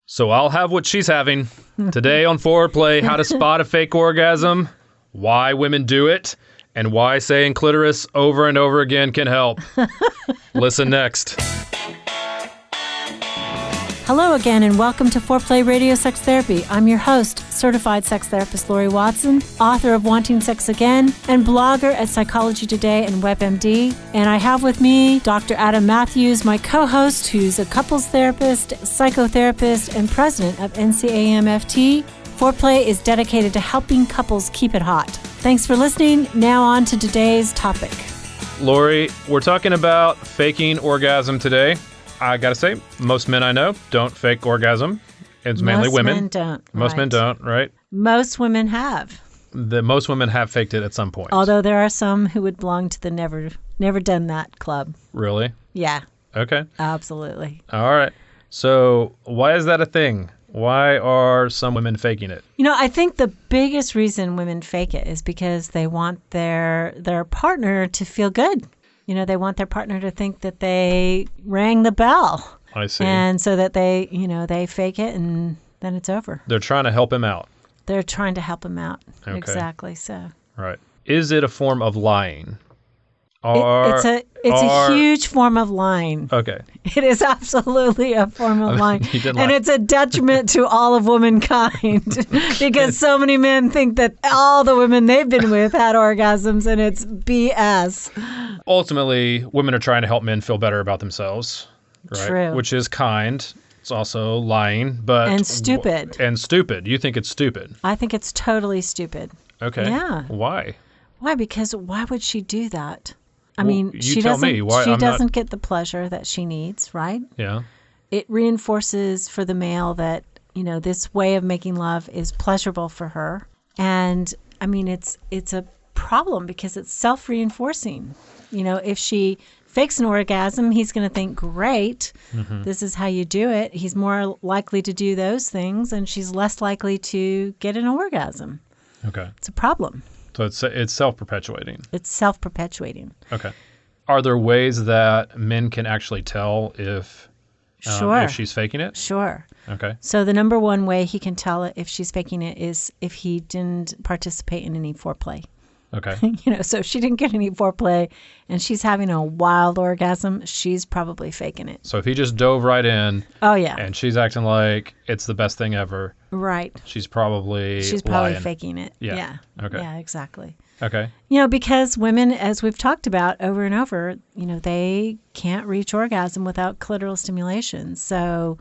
So I'll have what she's having. Today on Foreplay, how to spot a fake orgasm, why women do it, and why saying clitoris over and over again can help. Listen next. Hello again, and welcome to Foreplay Radio Sex Therapy. I'm your host, certified sex therapist Laurie Watson, author of Wanting Sex Again, and blogger at Psychology Today and WebMD. And I have with me Dr. Adam Mathews, my co-host, who's a couples therapist, psychotherapist, and president of NCAMFT. Foreplay is dedicated to helping couples keep it hot. Thanks for listening. Now on to today's topic. Laurie, we're talking about faking orgasm today. I gotta say, most men I know don't fake orgasm. It's mainly women. Most men don't. Most men don't, right? Most women have. Most women have faked it at some point. Although there are some who would belong to the never done that club. Really? Yeah. Okay. Absolutely. All right. So why is that a thing? Why are some women faking it? You know, I think the biggest reason women fake it is because they want their partner to feel good. You know, they want their partner to think that they rang the bell. I see. And so that they fake it and then it's over. They're trying to help him out. They're trying to help him out. Okay. Exactly so. Right. Is it a form of lying? It's a huge form of lying. Okay. It is absolutely a form of lying. And it's a detriment to all of womankind because so many men think that all the women they've been with had orgasms, and it's BS. Ultimately, women are trying to help men feel better about themselves, right? True. Which is kind. It's also lying, but... And stupid. And stupid. You think it's stupid? I think it's totally stupid. Okay. Yeah. Why? Why? Because why would she do that? I mean, she doesn't get the pleasure that she needs, right? Yeah. It reinforces for the male that, you know, this way of making love is pleasurable for her. And I mean, it's a problem because it's self-reinforcing. You know, if she fakes an orgasm, he's going to think, great, this is how you do it. He's more likely to do those things, and she's less likely to get an orgasm. Okay. It's a problem. So it's self-perpetuating. It's self-perpetuating. Okay. Are there ways that men can actually tell if she's faking it? Sure. Okay. So the number one way he can tell if she's faking it is if he didn't participate in any foreplay. Okay. You know, so if she didn't get any foreplay and she's having a wild orgasm, she's probably faking it. So if he just dove right in, oh yeah, and she's acting like it's the best thing ever, right? She's probably lying. Faking it. Yeah. Okay. Yeah, exactly. Okay. You know, because women, as we've talked about over and over, you know, they can't reach orgasm without clitoral stimulation. So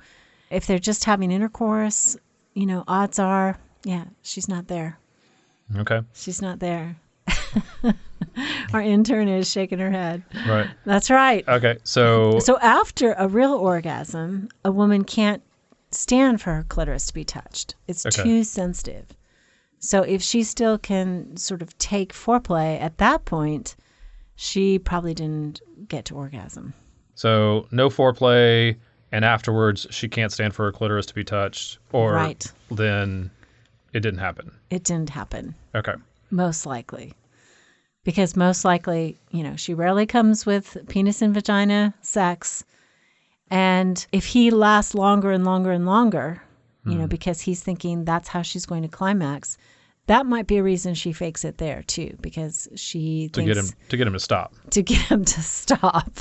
if they're just having intercourse, you know, odds are, yeah, she's not there. Okay. She's not there. Our intern is shaking her head. Right. That's right. Okay. So after a real orgasm, a woman can't stand for her clitoris to be touched. It's too sensitive. So if she still can sort of take foreplay at that point, she probably didn't get to orgasm. So no foreplay, and afterwards she can't stand for her clitoris to be touched, or then it didn't happen. It didn't happen. Okay. Most likely. Because most likely, you know, she rarely comes with penis and vagina sex. And if he lasts longer and longer and longer, you know, because he's thinking that's how she's going to climax, that might be a reason she fakes it there too, because she thinks... To get him to stop. To get him to stop.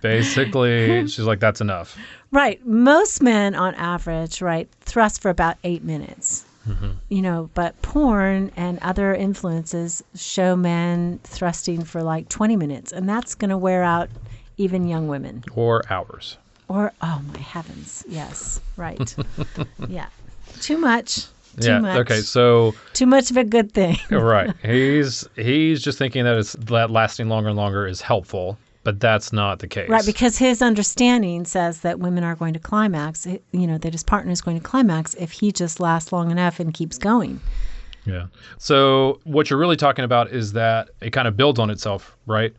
Basically, she's like, that's enough. Right. Most men on average, right, thrust for about 8 minutes. You know, but porn and other influences show men thrusting for like 20 minutes, and that's going to wear out even young women. Or hours. Or, oh my heavens, yes, right. Yeah. Too much. Okay, so... Too much of a good thing. Right. He's just thinking that lasting longer and longer is helpful. But that's not the case. Right, because his understanding says that women are going to climax, you know, that his partner is going to climax if he just lasts long enough and keeps going. Yeah. So what you're really talking about is that it kind of builds on itself, right?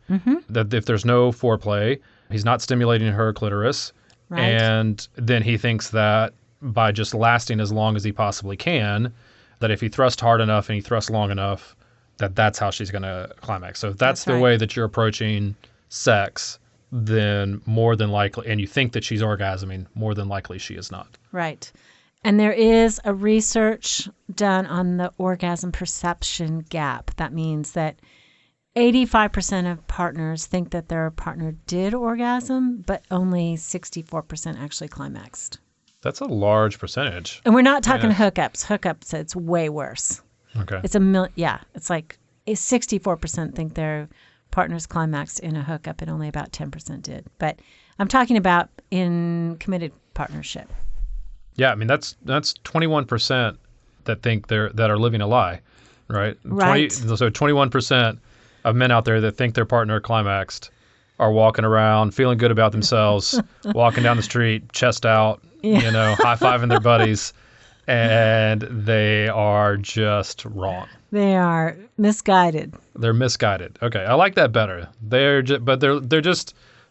That if there's no foreplay, he's not stimulating her clitoris. Right. And then he thinks that by just lasting as long as he possibly can, that if he thrusts hard enough and he thrusts long enough, that's how she's going to climax. So if that's the way that you're approaching sex, then more than likely, and you think that she's orgasming, more than likely she is not. Right. And there is a research done on the orgasm perception gap. That means that 85% of partners think that their partner did orgasm, but only 64% actually climaxed. That's a large percentage. And we're not talking hookups. Hookups, it's way worse. Okay. It's it's like 64% think their partners climaxed in a hookup and only about 10% did. But I'm talking about in committed partnership. Yeah, I mean that's 21% that think that are living a lie, right? Right. So 21% of men out there that think their partner climaxed are walking around feeling good about themselves, walking down the street, chest out, high-fiving their buddies, and they are just wrong. They are misguided. They're misguided. Okay, I like that better.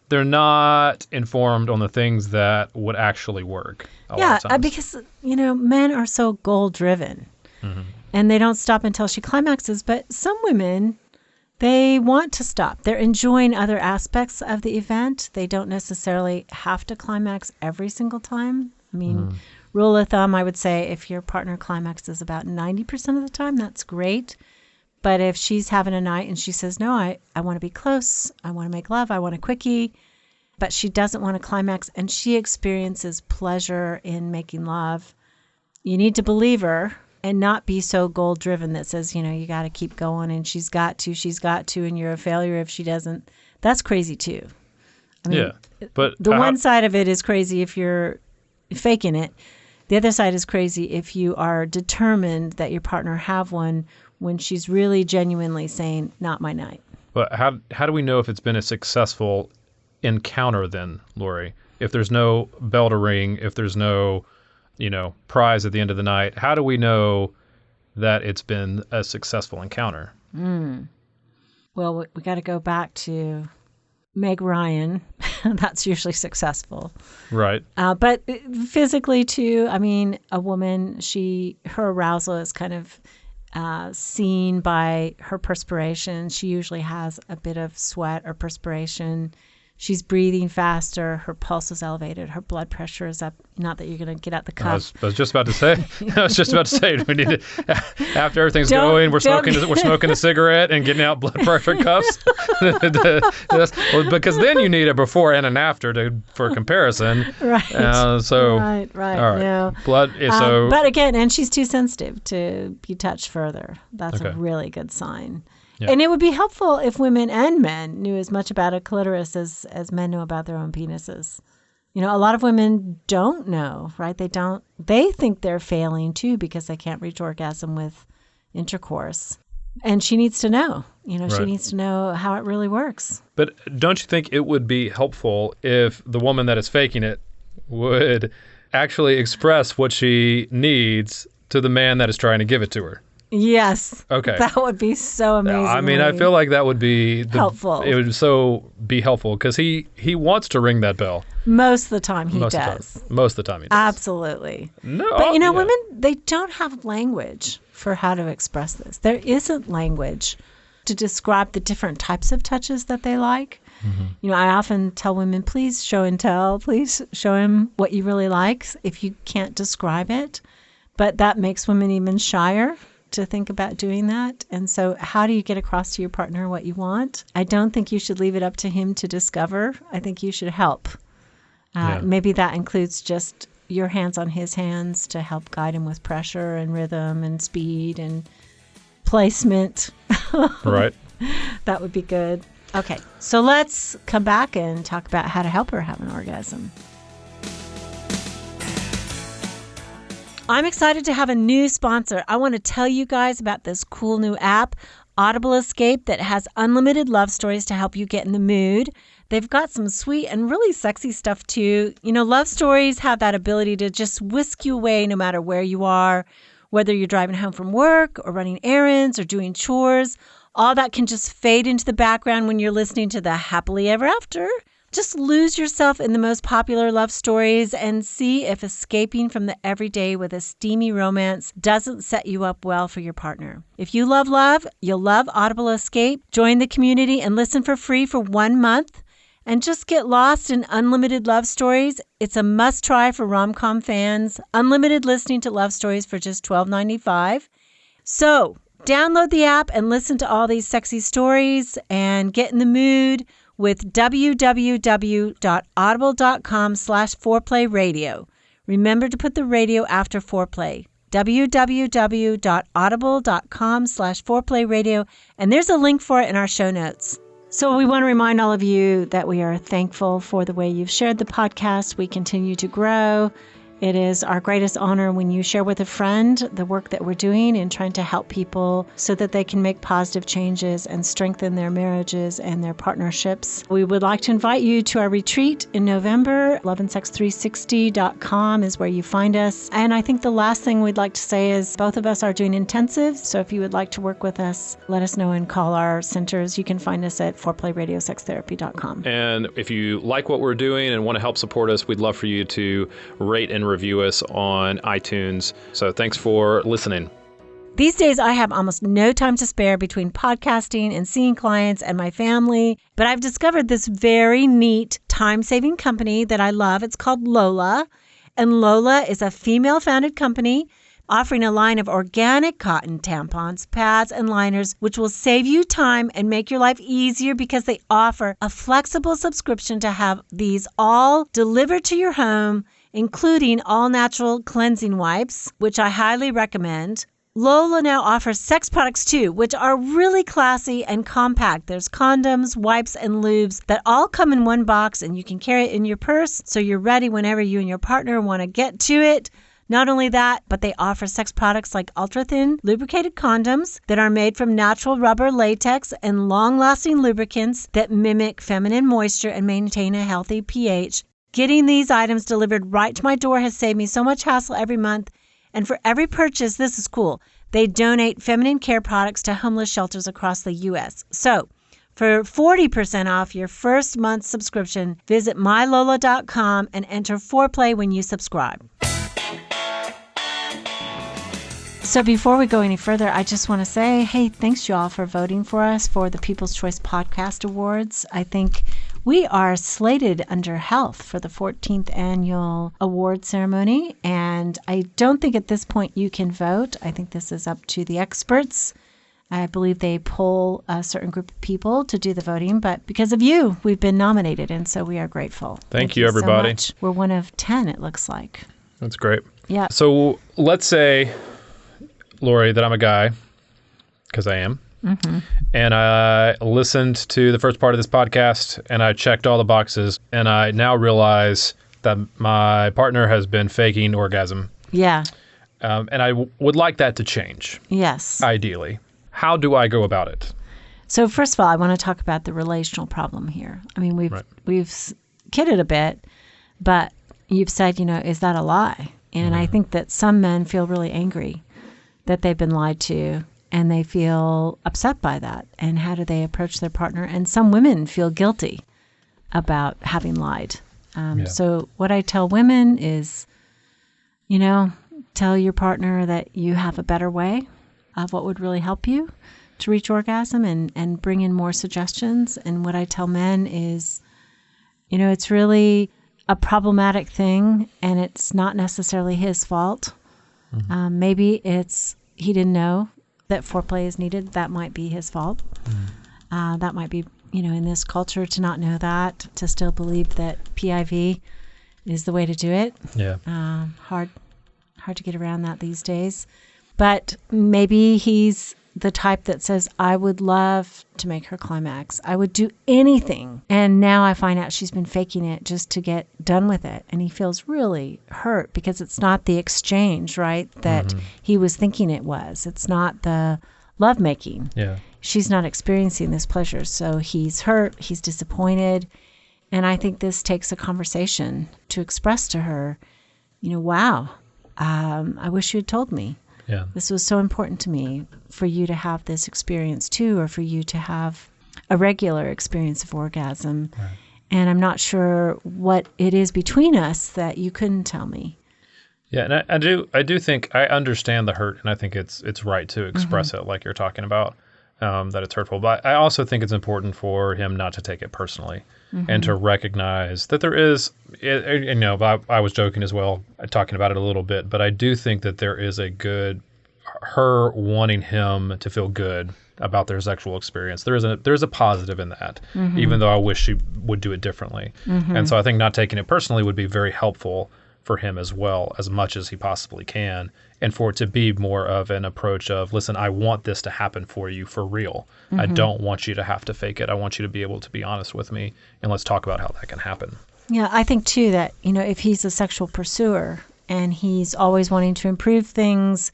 They're not informed on the things that would actually work. Yeah, because men are so goal-driven, and they don't stop until she climaxes. But some women, they want to stop. They're enjoying other aspects of the event. They don't necessarily have to climax every single time. I mean, rule of thumb, I would say if your partner climaxes about 90% of the time, that's great. But if she's having a night and she says, no, I want to be close, I want to make love, I want a quickie, but she doesn't want to climax and she experiences pleasure in making love, you need to believe her and not be so goal-driven that says, you got to keep going and she's got to, and you're a failure if she doesn't. That's crazy too. I mean, but the one side of it is crazy if you're faking it. The other side is crazy if you are determined that your partner have one when she's really genuinely saying, not my night. But how do we know if it's been a successful encounter then, Laurie? If there's no bell to ring, if there's no, prize at the end of the night, how do we know that it's been a successful encounter? Well, we got to go back to Meg Ryan. That's usually successful. Right. But physically too, I mean, a woman, her arousal is kind of seen by her perspiration. She usually has a bit of sweat or perspiration. She's breathing faster. Her pulse is elevated. Her blood pressure is up. Not that you're going to get out the cup. I was just about to say. We need to, after everything's going, we're smoking a cigarette and getting out blood pressure cuffs. Because then you need a before and an after for comparison. Right. Right. All right. No. Blood. But again, and she's too sensitive to be touched further. That's a really good sign. Yeah. And it would be helpful if women and men knew as much about a clitoris as men know about their own penises. A lot of women don't know, right? They think they're failing too because they can't reach orgasm with intercourse. And she needs to know, She needs to know how it really works. But don't you think it would be helpful if the woman that is faking it would actually express what she needs to the man that is trying to give it to her? Yes. Okay. That would be so amazing. I mean, I feel like that would be helpful. It would so be helpful because he wants to ring that bell. Most of the time he does. Most of the time he does. Absolutely. No. But women, they don't have language for how to express this. There isn't language to describe the different types of touches that they like. Mm-hmm. I often tell women, please show and tell. Please show him what you really like if you can't describe it. But that makes women even shyer to think about doing that. And so how do you get across to your partner what you want? I don't think you should leave it up to him to discover. I think you should help. Maybe that includes just your hands on his hands to help guide him with pressure and rhythm and speed and placement. Right. That would be good. Okay, so let's come back and talk about how to help her have an orgasm. I'm excited to have a new sponsor. I want to tell you guys about this cool new app, Audible Escape, that has unlimited love stories to help you get in the mood. They've got some sweet and really sexy stuff too. Love stories have that ability to just whisk you away no matter where you are, whether you're driving home from work or running errands or doing chores. All that can just fade into the background when you're listening to the happily ever after. Just lose yourself in the most popular love stories and see if escaping from the everyday with a steamy romance doesn't set you up well for your partner. If you love love, you'll love Audible Escape. Join the community and listen for free for 1 month and just get lost in unlimited love stories. It's a must-try for rom-com fans. Unlimited listening to love stories for just $12.95. So download the app and listen to all these sexy stories and get in the mood with www.audible.com/foreplayradio. Remember to put the radio after foreplay. www.audible.com/foreplayradio. And there's a link for it in our show notes. So we want to remind all of you that we are thankful for the way you've shared the podcast. We continue to grow. It is our greatest honor when you share with a friend the work that we're doing in trying to help people so that they can make positive changes and strengthen their marriages and their partnerships. We would like to invite you to our retreat in November. loveandsex360.com is where you find us. And I think the last thing we'd like to say is both of us are doing intensives. So if you would like to work with us, let us know and call our centers. You can find us at foreplayradiosextherapy.com. And if you like what we're doing and want to help support us, we'd love for you to rate and review us on iTunes. So thanks for listening. These days, I have almost no time to spare between podcasting and seeing clients and my family, but I've discovered this very neat time-saving company that I love. It's called Lola, and Lola is a female-founded company offering a line of organic cotton tampons, pads, and liners, which will save you time and make your life easier because they offer a flexible subscription to have these all delivered to your home, including all-natural cleansing wipes, which I highly recommend. Lola now offers sex products too, which are really classy and compact. There's condoms, wipes, and lubes that all come in one box, and you can carry it in your purse so you're ready whenever you and your partner want to get to it. Not only that, but they offer sex products like ultra-thin lubricated condoms that are made from natural rubber latex and long-lasting lubricants that mimic feminine moisture and maintain a healthy pH. Getting these items delivered right to my door has saved me so much hassle every month. And for every purchase, this is cool, they donate feminine care products to homeless shelters across the U.S. So for 40% off your first month's subscription, visit mylola.com and enter foreplay when you subscribe. So before we go any further, I just want to say, hey, thanks y'all for voting for us for the People's Choice Podcast Awards. I think we are slated under health for the 14th annual award ceremony, and I don't think at this point you can vote. I think this is up to the experts. I believe they poll a certain group of people to do the voting, but because of you, we've been nominated, and so we are grateful. Thank you, everybody. So much. We're one of 10, it looks like. That's great. Yeah. So let's say, Laurie, that I'm a guy, because I am. Mm-hmm. And I listened to the first part of this podcast and I checked all the boxes, and I now realize that my partner has been faking orgasm. Yeah. And I would like that to change. Yes. Ideally. How do I go about it? So first of all, I want to talk about the relational problem here. I mean, we've kidded a bit, but you've said, is that a lie? And I think that some men feel really angry that they've been lied to, and they feel upset by that. And how do they approach their partner? And some women feel guilty about having lied. So what I tell women is, tell your partner that you have a better way of what would really help you to reach orgasm, and bring in more suggestions. And what I tell men is, it's really a problematic thing, and it's not necessarily his fault. Mm-hmm. Maybe he didn't know that foreplay is needed. That might be his fault. Mm. That might be, in this culture, to not know that, to still believe that PIV is the way to do it. Yeah. Hard to get around that these days. But maybe he's the type that says, I would love to make her climax. I would do anything. And now I find out she's been faking it just to get done with it. And he feels really hurt because it's not the exchange, right, that he was thinking it was. It's not the lovemaking. Yeah. She's not experiencing this pleasure. So he's hurt. He's disappointed. And I think this takes a conversation to express to her, wow, I wish you had told me. Yeah. This was so important to me for you to have this experience too, or for you to have a regular experience of orgasm. Right. And I'm not sure what it is between us that you couldn't tell me. Yeah, and I do think I understand the hurt, and I think it's right to express it like you're talking about. that it's hurtful. But I also think it's important for him not to take it personally and to recognize that there is, I was joking as well, talking about it a little bit, but I do think that there is her wanting him to feel good about their sexual experience. There's a positive in that, even though I wish she would do it differently. And so I think not taking it personally would be very helpful for him as well, as much as he possibly can, and for it to be more of an approach of, listen, I want this to happen for you for real. I don't want you to have to fake it. I want you to be able to be honest with me, and let's talk about how that can happen. Yeah, I think too that, if he's a sexual pursuer and he's always wanting to improve things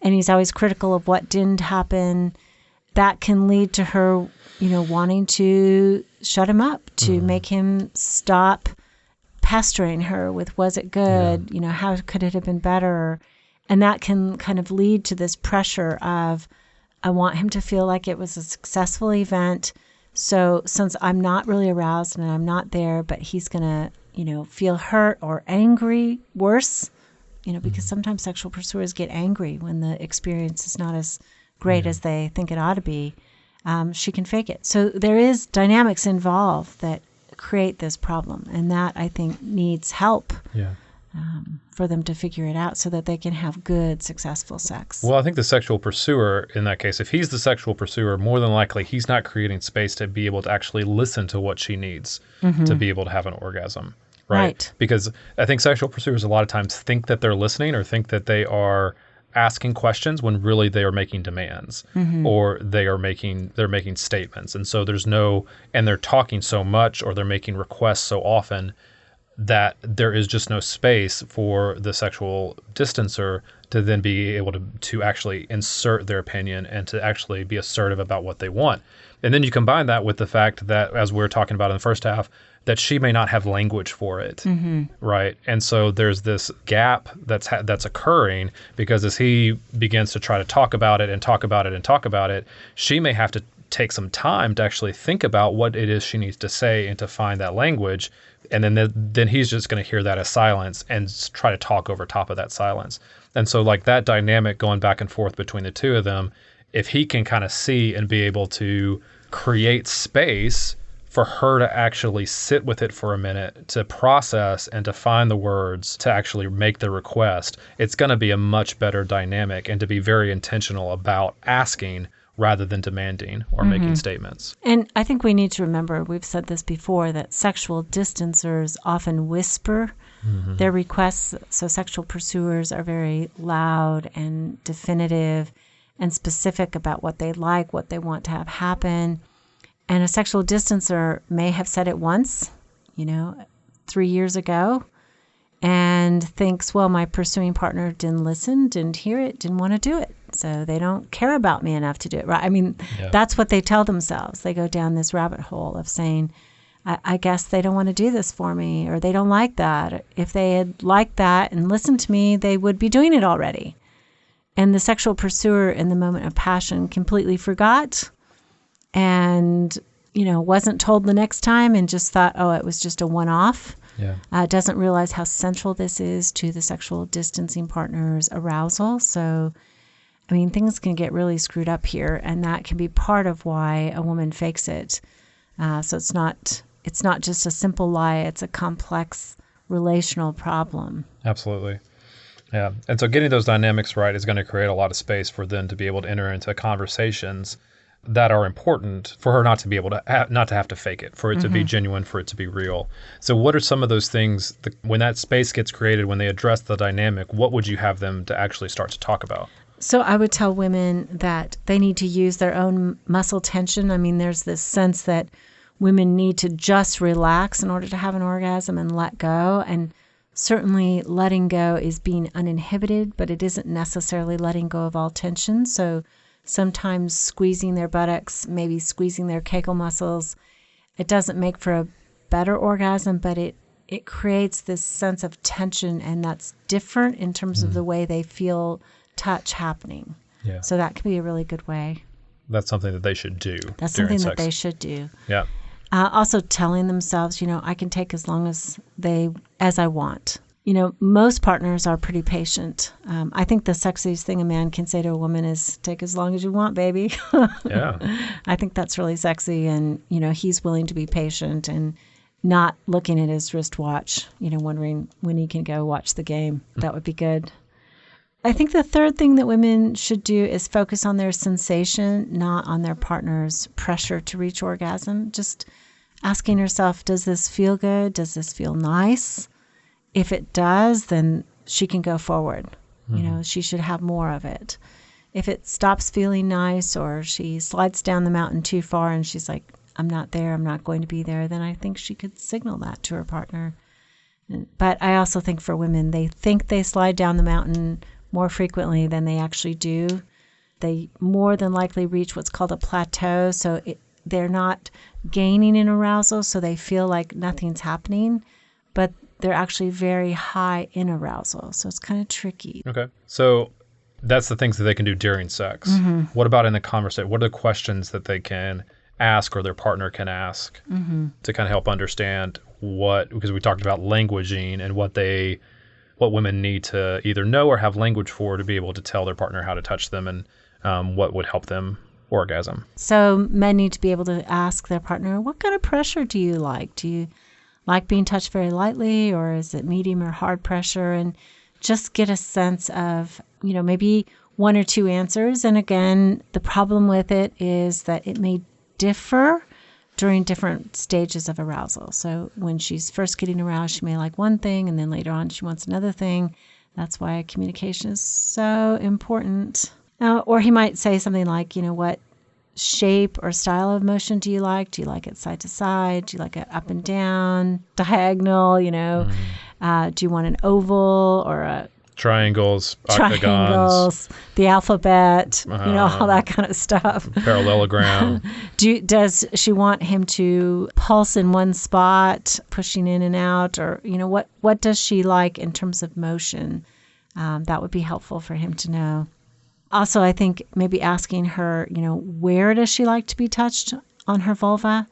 and he's always critical of what didn't happen, that can lead to her, wanting to shut him up, to make him stop pestering her with, was it good? Yeah. How could it have been better? And that can kind of lead to this pressure of, I want him to feel like it was a successful event. So since I'm not really aroused and I'm not there, but he's going to, feel hurt or angry, worse, because sometimes sexual pursuers get angry when the experience is not as great as they think it ought to be. She can fake it. So there is dynamics involved that create this problem, and that I think needs help for them to figure it out so that they can have good, successful sex. Well, I think the sexual pursuer, in that case, if he's the sexual pursuer, more than likely he's not creating space to be able to actually listen to what she needs to be able to have an orgasm, right? Because I think sexual pursuers a lot of times think that they're listening or think that they are asking questions when really they are making demands or they're making statements. And so and they're talking so much or they're making requests so often that there is just no space for the sexual distancer to then be able to actually insert their opinion and to actually be assertive about what they want. And then you combine that with the fact that, as we were talking about in the first half, that she may not have language for it, right? And so there's this gap that's occurring because as he begins to try to talk about it and talk about it and talk about it, she may have to take some time to actually think about what it is she needs to say and to find that language. And then he's just going to hear that as silence and try to talk over top of that silence. And so like that dynamic going back and forth between the two of them, if he can kind of see and be able to create space for her to actually sit with it for a minute, to process and to find the words, to actually make the request, it's going to be a much better dynamic and to be very intentional about asking rather than demanding or making statements. And I think we need to remember, we've said this before, that sexual distancers often whisper their requests. So sexual pursuers are very loud and definitive and specific about what they like, what they want to have happen. And a sexual distancer may have said it once, 3 years ago, and thinks, well, my pursuing partner didn't listen, didn't hear it, didn't want to do it. So they don't care about me enough to do it, right? I mean, that's what they tell themselves. They go down this rabbit hole of saying, I guess they don't want to do this for me, or they don't like that. If they had liked that and listened to me, they would be doing it already. And the sexual pursuer in the moment of passion completely forgot and, wasn't told the next time and just thought, oh, it was just a one-off. Doesn't realize how central this is to the sexual distancing partner's arousal. So, I mean, things can get really screwed up here, and that can be part of why a woman fakes it. So it's not just a simple lie, it's a complex relational problem. Absolutely. Yeah. And so getting those dynamics right is going to create a lot of space for them to be able to enter into conversations that are important for her not to be able to not to have to fake it, for it to be genuine, for it to be real. So what are some of those things when that space gets created, when they address the dynamic, what would you have them to actually start to talk about? So I would tell women that they need to use their own muscle tension. I mean, there's this sense that women need to just relax in order to have an orgasm and let go. And certainly letting go is being uninhibited, but it isn't necessarily letting go of all tension. So sometimes squeezing their buttocks, maybe squeezing their Kegel muscles, it doesn't make for a better orgasm, but it creates this sense of tension, and that's different in terms of the way they feel touch happening. Yeah. So that can be a really good way. That's something that they should do. That's something that they should do. Yeah. Also telling themselves, I can take as long as I want. Most partners are pretty patient. I think the sexiest thing a man can say to a woman is, take as long as you want, baby. Yeah. I think that's really sexy. And, he's willing to be patient and not looking at his wristwatch, wondering when he can go watch the game. That would be good. I think the third thing that women should do is focus on their sensation, not on their partner's pressure to reach orgasm. Just asking herself, does this feel good? Does this feel nice? If it does, then she can go forward. She should have more of it. If it stops feeling nice or she slides down the mountain too far and she's like, I'm not there, I'm not going to be there, then I think she could signal that to her partner. But I also think for women, they think they slide down the mountain more frequently than they actually do. They more than likely reach what's called a plateau. So they're not gaining in arousal, so they feel like nothing's happening. But they're actually very high in arousal. So it's kind of tricky. Okay. So that's the things that they can do during sex. Mm-hmm. What about in the conversation? What are the questions that they can ask or their partner can ask to kind of help understand because we talked about languaging and what women need to either know or have language for to be able to tell their partner how to touch them and what would help them orgasm. So men need to be able to ask their partner, what kind of pressure do you like? Do you like being touched very lightly, or is it medium or hard pressure? And just get a sense of, maybe one or two answers. And again, the problem with it is that it may differ during different stages of arousal. So when she's first getting aroused, she may like one thing, and then later on she wants another thing. That's why communication is so important. Or he might say something like, what shape or style of motion do you like? Do you like it side to side? Do you like it up and down, diagonal? Do you want an oval or a triangles, octagons, the alphabet, all that kind of stuff. Parallelogram. Does she want him to pulse in one spot, pushing in and out, or what does she like in terms of motion? That would be helpful for him to know. Also, I think maybe asking her, where does she like to be touched on her vulva?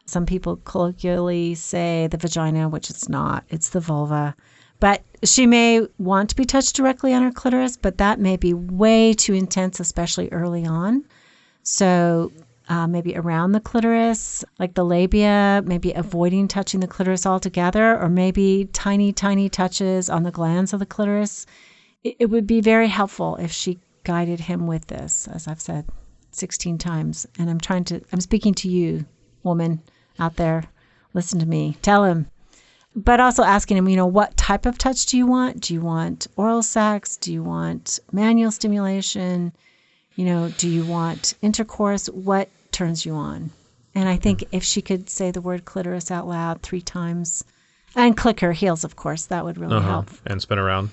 Some people colloquially say the vagina, which it's not. It's the vulva. But she may want to be touched directly on her clitoris, but that may be way too intense, especially early on. So maybe around the clitoris, like the labia, maybe avoiding touching the clitoris altogether, or maybe tiny, tiny touches on the glands of the clitoris. It would be very helpful if she guided him with this, as I've said 16 times. And I'm speaking to you, woman out there. Listen to me. Tell him. But also asking him, what type of touch do you want? Do you want oral sex? Do you want manual stimulation? Do you want intercourse? What turns you on? And I think if she could say the word clitoris out loud 3 times, and click her heels, of course, that would really help. And spin around.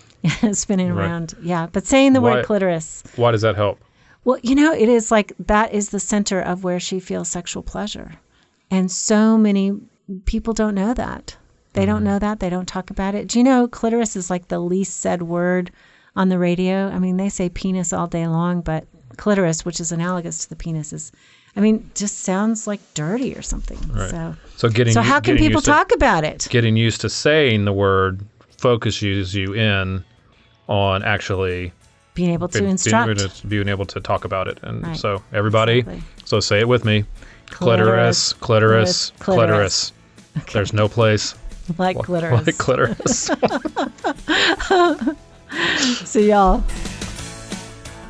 Spinning around, yeah. But saying the word clitoris. Why does that help? Well, it is like that is the center of where she feels sexual pleasure. And so many people don't know that. They don't know that. They don't talk about it. Do you know clitoris is like the least said word on the radio? I mean, they say penis all day long, but clitoris, which is analogous to the penis, just sounds like dirty or something. Right. So how can people talk about it? Getting used to saying the word focuses you in on actually being able to instruct. Being able to talk about it. And so everybody, so say it with me. Clitoris, clitoris, clitoris. Okay. There's no place like clitoris. Like clitoris. See y'all.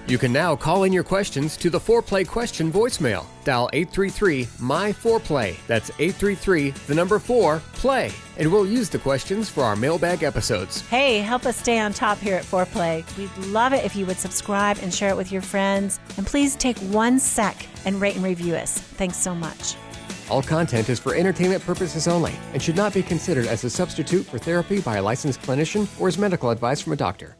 You can now call in your questions to the Foreplay question voicemail. Dial 833-MY-4PLAY. That's 833-4-PLAY. And we'll use the questions for our mailbag episodes. Hey, help us stay on top here at Foreplay. We'd love it if you would subscribe and share it with your friends. And please take 1 sec and rate and review us. Thanks so much. All content is for entertainment purposes only and should not be considered as a substitute for therapy by a licensed clinician or as medical advice from a doctor.